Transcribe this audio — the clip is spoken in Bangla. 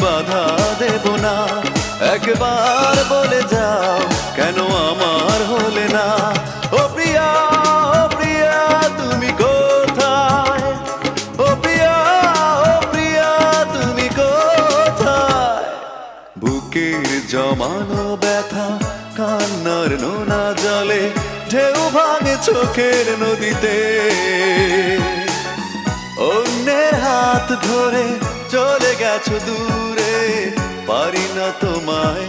বাধা দেব না। একবার বলে যাও কেন আমার হলে না। ও প্রিয়া, ও প্রিয়া তুমি কোথায়? ও প্রিয়া, ও প্রিয়া তুমি কোথায়? বুকের জমানো ব্যথা কান্নার নোনা জলে ঢেউ ভাঙে চোখের নদীতে। অন্যের হাত ধরে চলে গেছো দূরে, পারি না তোমায়